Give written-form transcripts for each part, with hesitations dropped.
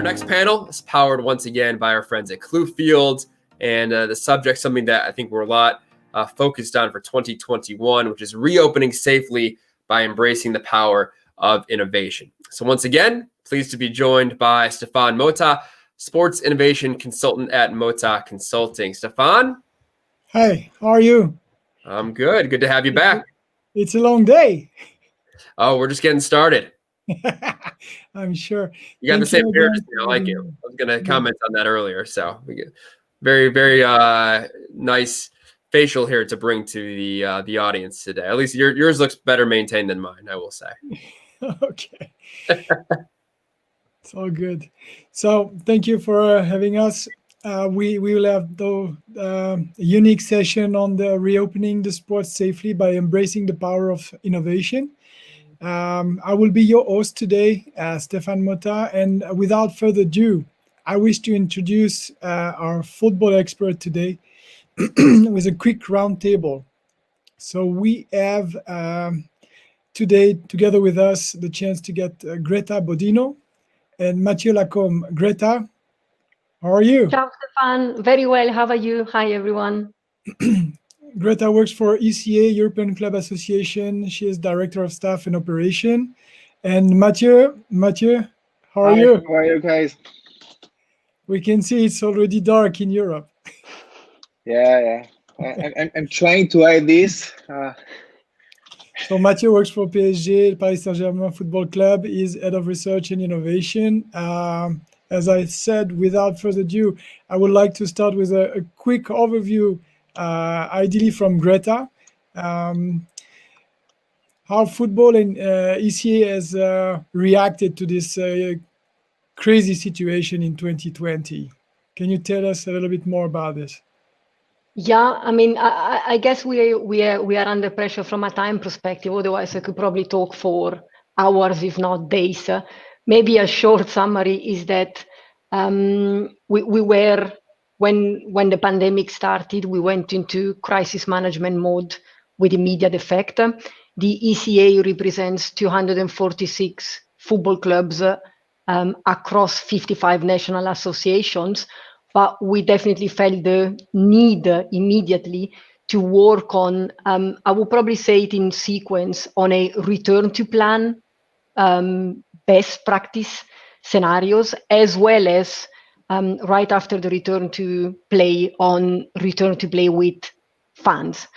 next panel is powered once again by our friends at Clue Field, and the subject, something that I think we're a lot focused on for 2021, which is reopening safely by embracing the power of innovation. So once again, pleased to be joined by Stephane Mottaz, sports innovation consultant at Mottaz Consulting. Stephane? Hi, how are you? I'm good. Good to have you back. It's a long day. Oh, we're just getting started. I'm sure. You got the same appearance. I like it. I was going to comment on that earlier. So we get very, very nice facial hair to bring to the audience today. At least yours looks better maintained than mine, I will say. Okay. It's all good. So thank you for having us. We will have a unique session on the reopening the sports safely by embracing the power of innovation. I will be your host today, Stephane Mottaz, and without further ado, I wish to introduce our football expert today with a quick roundtable. So we have today, together with us, the chance to get Greta Bodino and Mathieu Lacome. Greta, how are you? Ciao, Stephane. Very well. How are you? Hi, everyone. Greta works for ECA, European Club Association. She is Director of Staff and Operation. And Mathieu, how are you? How are you guys? We can see it's already dark in Europe. Yeah. I'm trying to hide this. So Mathieu works for PSG, Paris Saint-Germain Football Club. He's Head of Research and Innovation. As I said, without further ado, I would like to start with a quick overview, ideally from Greta. How football and ECA has reacted to this crazy situation in 2020. Can you tell us a little bit more about this? Yeah, I mean, I guess we are under pressure from a time perspective. Otherwise, I could probably talk for hours, if not days. Maybe a short summary is that we were, when the pandemic started, we went into crisis management mode with immediate effect. The ECA represents 246 football clubs across 55 national associations. But we definitely felt the need immediately to work on, I would probably say it in sequence, on a return to plan, best practice scenarios, as well as right after the return to play with fans.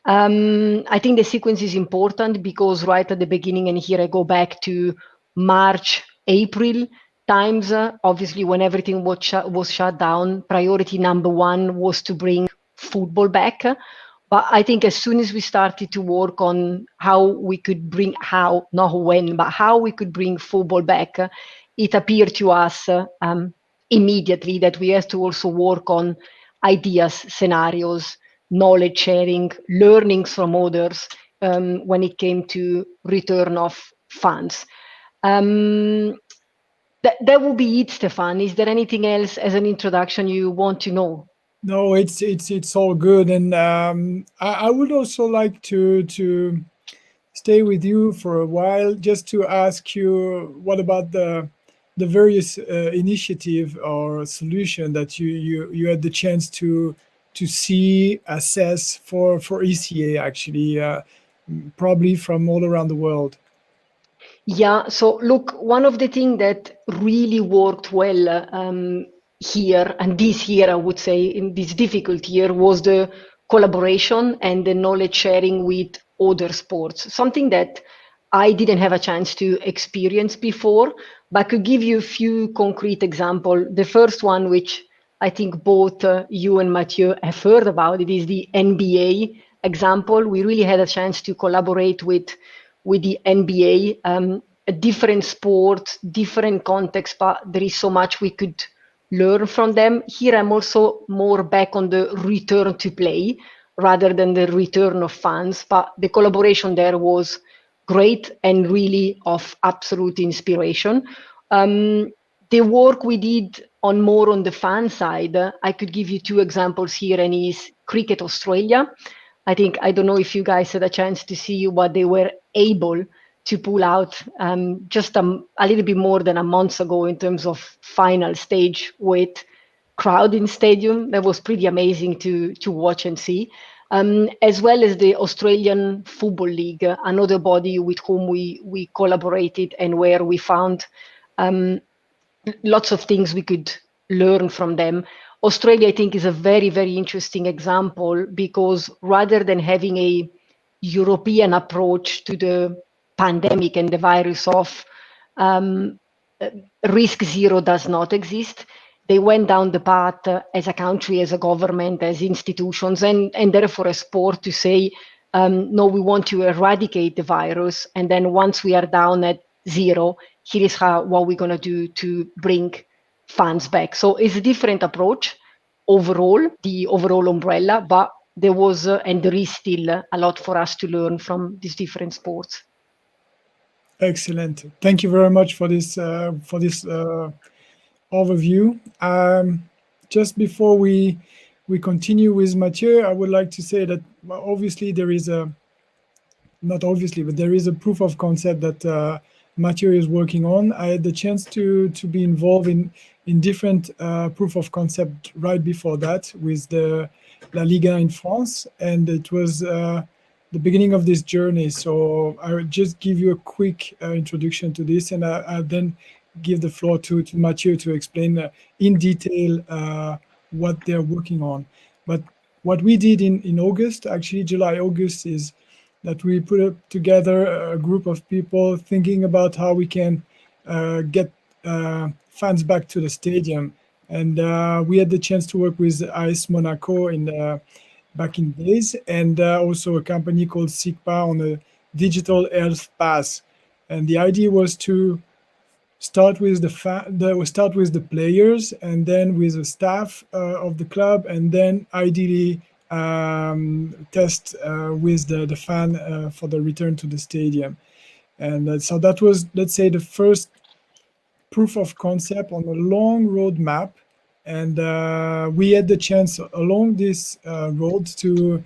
I think the sequence is important because right at the beginning, and here I go back to March, April, times, obviously, when everything was shut down, priority number one was to bring football back. But I think as soon as we started to work on how we could bring football back, it appeared to us immediately that we had to also work on ideas, scenarios, knowledge sharing, learnings from others when it came to return of funds. That will be it, Stephane. Is there anything else as an introduction you want to know? No, it's all good, and I would also like to stay with you for a while, just to ask you, what about the various initiative or solution that you had the chance to see, assess for ECA actually, probably from all around the world? Yeah, so look, one of the things that really worked well here, and this year, I would say, in this difficult year, was the collaboration and the knowledge sharing with other sports, something that I didn't have a chance to experience before, but I could give you a few concrete examples. The first one, which I think both you and Mathieu have heard about, it is the NBA example. We really had a chance to collaborate with the NBA, a different sport, different context, but there is so much we could learn from them. Here I'm also more back on the return to play rather than the return of fans, but the collaboration there was great and really of absolute inspiration. The work we did on the fan side, I could give you two examples here, and is Cricket Australia. I don't know if you guys had a chance to see what they were able to pull out just a little bit more than a month ago in terms of final stage with crowd in stadium. That was pretty amazing to watch and see. As well as the Australian Football League, another body with whom we collaborated and where we found lots of things we could learn from them. Australia, I think, is a very, very interesting example because rather than having a European approach to the pandemic and the virus of risk zero does not exist, they went down the path as a country, as a government, as institutions, and therefore a sport to say, no, we want to eradicate the virus. And then once we are down at zero, here is what we're going to do to bring fans back. So it's a different approach overall, the overall umbrella, but there was and there is still a lot for us to learn from these different sports. Excellent. Thank you very much for this overview. Just before we continue with Mathieu, I would like to say that obviously there is not obviously, but there is a proof of concept that Mathieu is working on. I had the chance to be involved in different proof of concept right before that with the La Liga in France, and it was the beginning of this journey. So I will just give you a quick introduction to this, and I'll then give the floor to Mathieu to explain in detail what they're working on. But what we did in August, actually July, August, is that we put together a group of people thinking about how we can get fans back to the stadium. And we had the chance to work with AS Monaco back in days, and also a company called SIGPA on a digital health pass. And the idea was to start with the players, and then with the staff of the club, and then ideally test with the fan for the return to the stadium. And so that was, let's say, the first proof of concept on a long roadmap. And we had the chance along this road to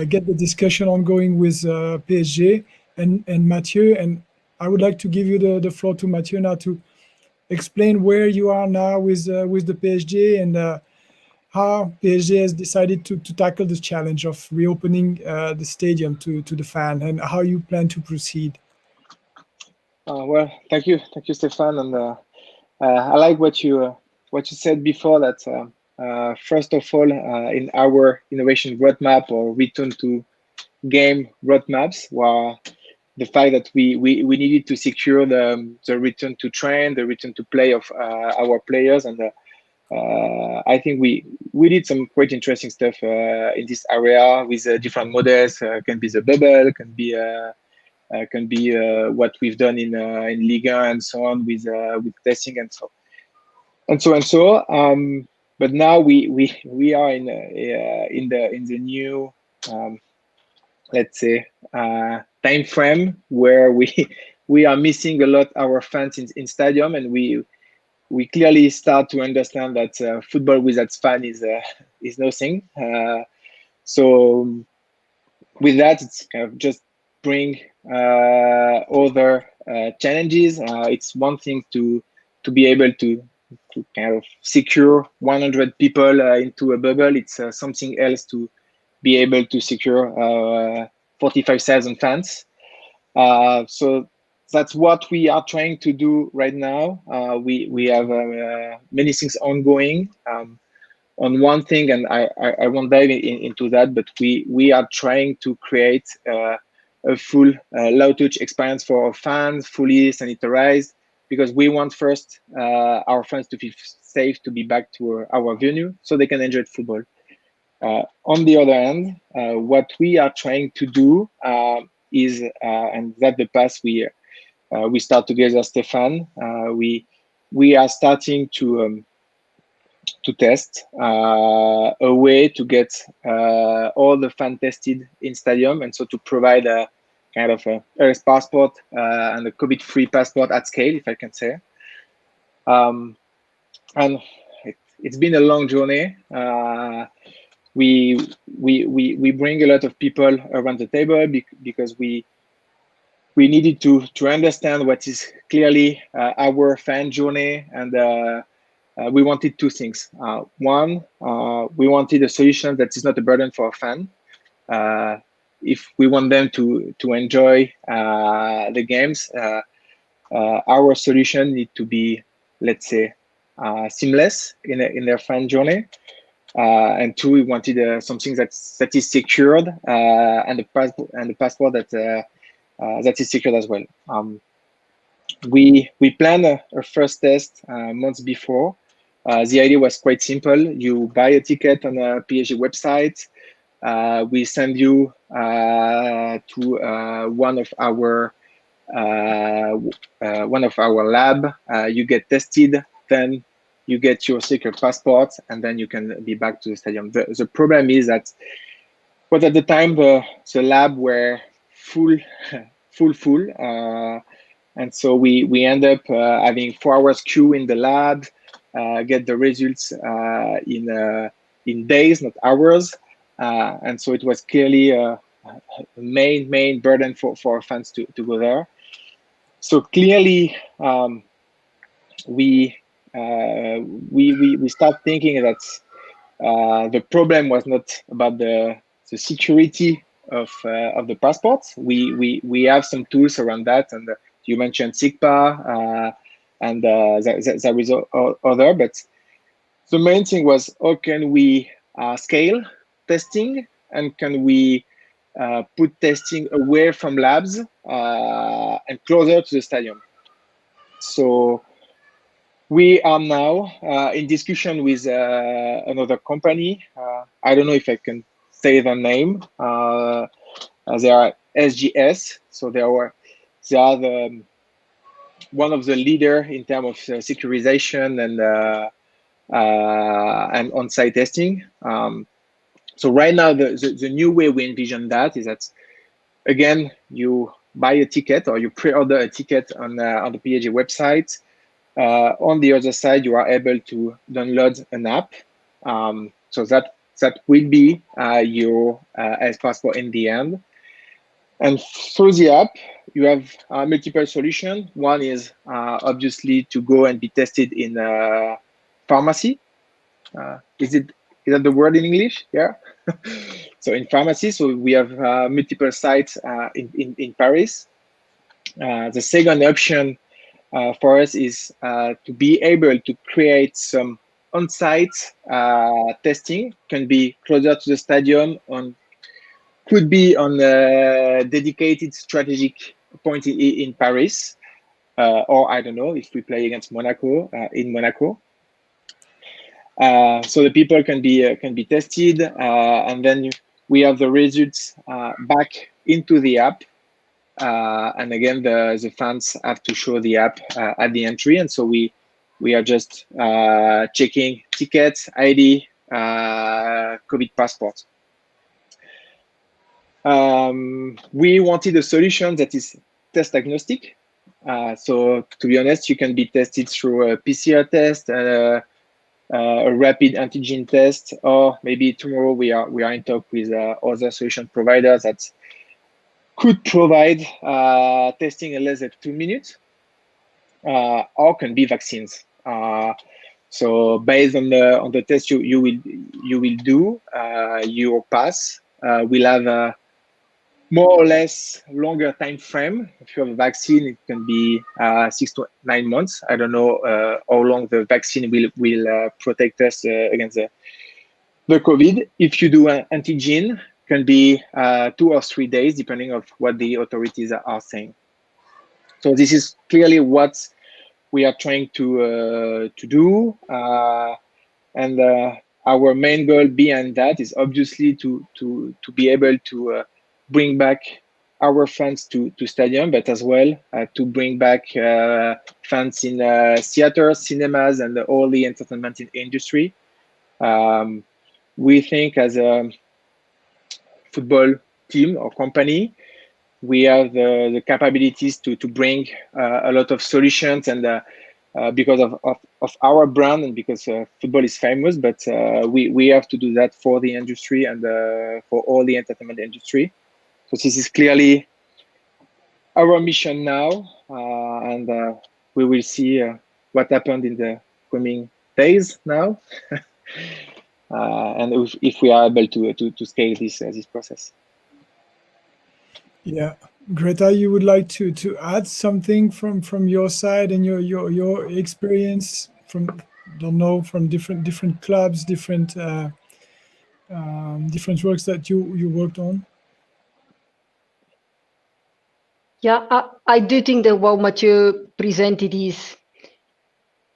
get the discussion ongoing with PSG and Mathieu. And I would like to give you the floor to Mathieu now to explain where you are now with the PSG and how PSG has decided to tackle this challenge of reopening the stadium to the fan, and how you plan to proceed. Well, thank you, Stephane. And I like what you said before, that first of all, in our innovation roadmap or return to game roadmaps, were the fact that we needed to secure the return to train, the return to play of our players, and I think we did some quite interesting stuff in this area with different models. Can be the bubble, can be what we've done in Liga and so on with testing and so. But now we are in the new let's say time frame where we are missing a lot our fans in stadium, and we clearly start to understand that football without fan is nothing. So with that, it's kind of just bring other challenges. It's one thing to be able to kind of secure 100 people into a bubble. It's something else to be able to secure 45,000 fans. So that's what we are trying to do right now. We have many things ongoing. On one thing, and I won't dive into that, but we are trying to create a full low touch experience for our fans, fully sanitized, because we want first our fans to feel safe to be back to our venue so they can enjoy football. On the other hand, what we are trying to do is, and that the path we start together, Stephane. We are starting to test a way to get all the fans tested in stadium, and so to provide a kind of a health passport and a COVID-free passport at scale, if I can say. And it's been a long journey. We bring a lot of people around the table because we we needed to understand what is clearly our fan journey, and we wanted two things. One, we wanted a solution that is not a burden for a fan. If we want them to enjoy the games, our solution need to be, let's say, seamless in their fan journey. And two, we wanted something that is secured, and the passport that is secured as well. We planned a first test months before. The idea was quite simple. You buy a ticket on a PSG website. We send you to one of our lab. You get tested, then you get your secret passport, and then you can be back to the stadium. The problem is that, but at the time the lab were full, and so we end up having 4 hours queue in the lab, get the results in days, not hours, and so it was clearly a main burden for fans to go there. So clearly, we start thinking that the problem was not about the security of the passports. We have some tools around that, and you mentioned SIGPA, and there is other, but the main thing was, how can we scale testing, and can we put testing away from labs and closer to the stadium? So we are now in discussion with another company. I don't know if I can say the name. They are SGS, so they are one of the leader in terms of securization and on-site testing. So right now, the new way we envision that is that, again, you buy a ticket or you pre-order a ticket on the PSG website. On the other side, you are able to download an app. So that will be your S passport in the end. And through the app, you have multiple solutions. One is obviously to go and be tested in a pharmacy. Is that the word in English? Yeah. So in pharmacy, so we have multiple sites in Paris. The second option for us is to be able to create some on-site testing. Can be closer to the stadium, could be on a dedicated strategic point in Paris, or I don't know, if we play against Monaco, in Monaco. So the people can be tested, and then we have the results back into the app. And again, the fans have to show the app at the entry, and so we are just checking tickets, ID, COVID passport. We wanted a solution that is test agnostic. So to be honest, you can be tested through a PCR test, a rapid antigen test, or maybe tomorrow we are in talk with other solution providers that could provide testing in less than 2 minutes, or can be vaccines. So based on the test you will do, your pass will have a more or less longer time frame. If you have a vaccine, it can be 6 to 9 months. I don't know how long the vaccine will protect us against the COVID. If you do an antigen, can be 2 or 3 days, depending on what the authorities are saying. So this is clearly what we are trying to do, and our main goal behind that is obviously to be able to bring back our fans to stadium, but as well to bring back fans in theaters, cinemas, and all the entertainment industry. We think as a football team or company, we have the capabilities to bring a lot of solutions, and because of our brand and because football is famous, but we have to do that for the industry and for all the entertainment industry. So this is clearly our mission now, and we will see what happened in the coming days now, and if we are able to scale this process. Yeah, Greta, you would like to add something from your side and your experience from, don't know, from different clubs, different different works that you worked on? Yeah, I do think that what Mathieu presented is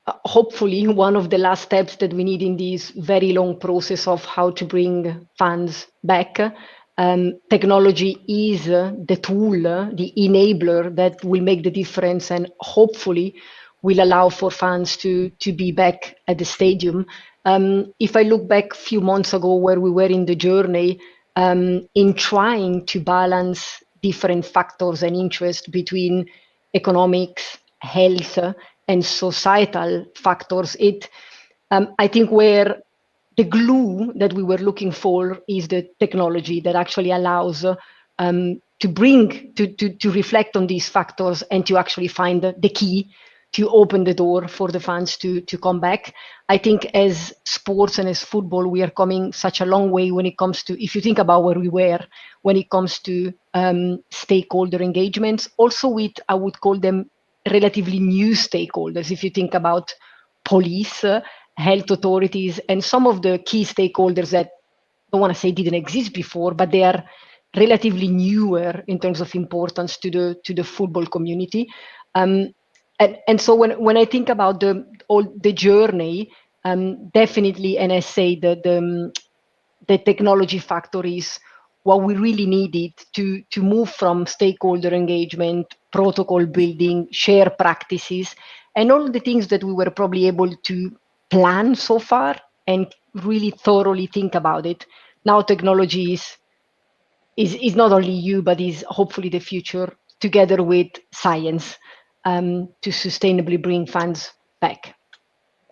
hopefully one of the last steps that we need in this very long process of how to bring fans back. Technology is the tool, the enabler that will make the difference, and hopefully will allow for fans to be back at the stadium. If I look back a few months ago where we were in the journey, in trying to balance different factors and interest between economics, health, and societal factors, I think where the glue that we were looking for is the technology that actually allows to reflect on these factors and to actually find the key to open the door for the fans to come back. I think as sports and as football, we are coming such a long way when it comes to, if you think about where we were, when it comes to stakeholder engagements, also with, I would call them relatively new stakeholders. If you think about police, health authorities, and some of the key stakeholders that I don't want to say didn't exist before, but they are relatively newer in terms of importance to the football community. And so when I think about the journey, definitely, and I say that the technology factor is what we really needed to move from stakeholder engagement, protocol building, share practices, and all the things that we were probably able to plan so far and really thoroughly think about it. Now technology is not only you, but is hopefully the future, together with science, to sustainably bring fans back.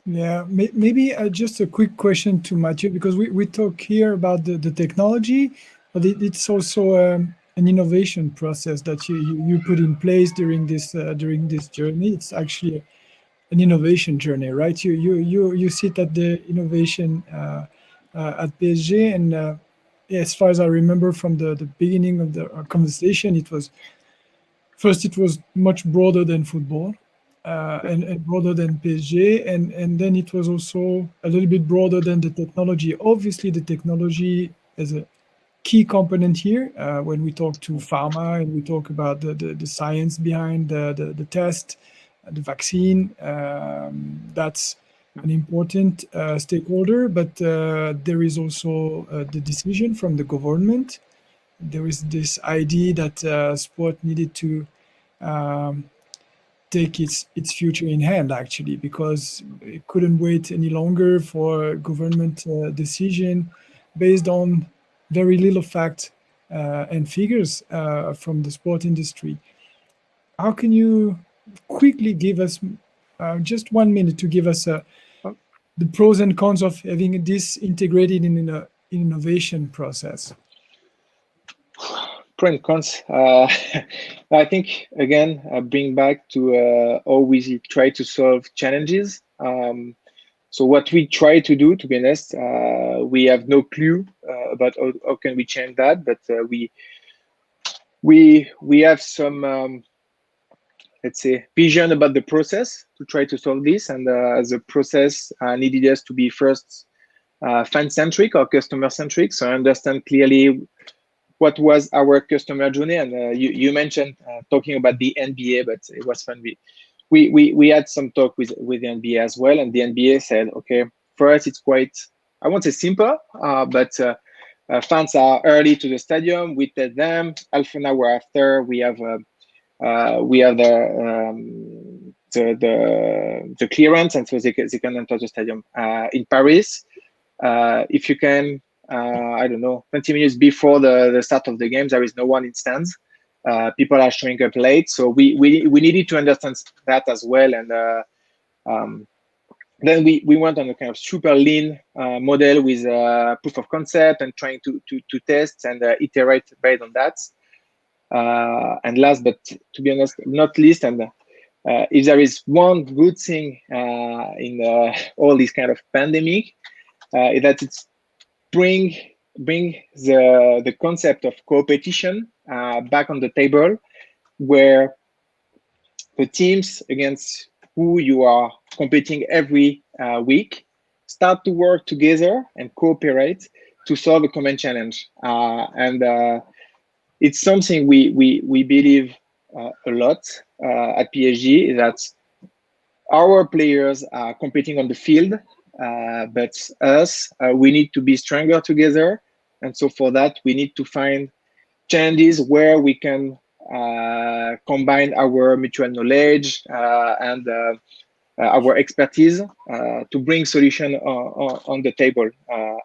Yeah, maybe just a quick question to Mathieu, because we talk here about the technology, but it's also an innovation process that you put in place during this journey. It's actually an innovation journey, right? You sit at the innovation at PSG, and as far as I remember from the beginning of the conversation, it was much broader than football, and broader than PSG, and then it was also a little bit broader than the technology. Obviously, the technology is a key component here when we talk to pharma and we talk about the science behind the test, the vaccine. That's an important stakeholder, but there is also the decision from the government. There is this idea that sport needed to take its future in hand, actually, because it couldn't wait any longer for government decision based on very little fact and figures from the sport industry. How can you quickly give us just 1 minute to give us the pros and cons of having this integrated in an innovation process? Pro and cons. I think again, bring back to always try to solve challenges. So what we try to do, to be honest, we have no clue about how can we change that, but we have some let's say vision about the process to try to solve this, and the process needed us to be first fan-centric or customer-centric. So I understand clearly what was our customer journey, and you mentioned talking about the NBA, but it was fun. We had some talk with the NBA as well, and the NBA said, okay, for us it's quite, I won't say simple, but fans are early to the stadium. We tell them half an hour after we have the clearance, and so they can enter the stadium. In Paris, if you can, I don't know, 20 minutes before the start of the game, there is no one in stands. People are showing up late, so we needed to understand that as well. And then we went on a kind of super lean model with proof of concept and trying to test and iterate based on that. And last, but to be honest, not least, and if there is one good thing in all this kind of pandemic, is that it's bring the concept of competition back on the table, where the teams against who you are competing every week start to work together and cooperate to solve a common challenge. And it's something we believe a lot at PSG, that our players are competing on the field, but us, we need to be stronger together. And so for that, we need to find challenges where we can combine our mutual knowledge and our expertise to bring solution on the table.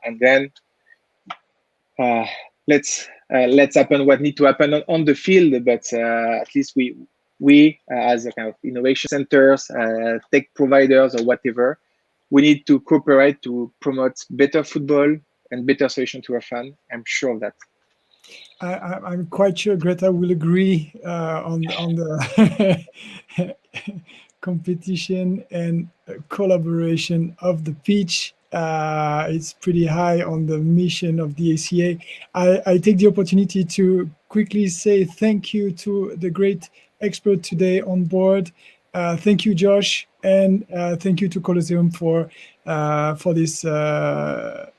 And then let's happen what need to happen on the field, but at least we as a kind of innovation centers, tech providers or whatever, we need to cooperate to promote better football and better solution to our fan. I'm sure of that. I'm quite sure Greta will agree on the competition and collaboration of the pitch. It's pretty high on the mission of the ECA. I take the opportunity to quickly say thank you to the great expert today on board. Thank you, Josh, and thank you to Colosseum for this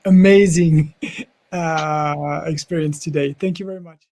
amazing experience today. Thank you very much.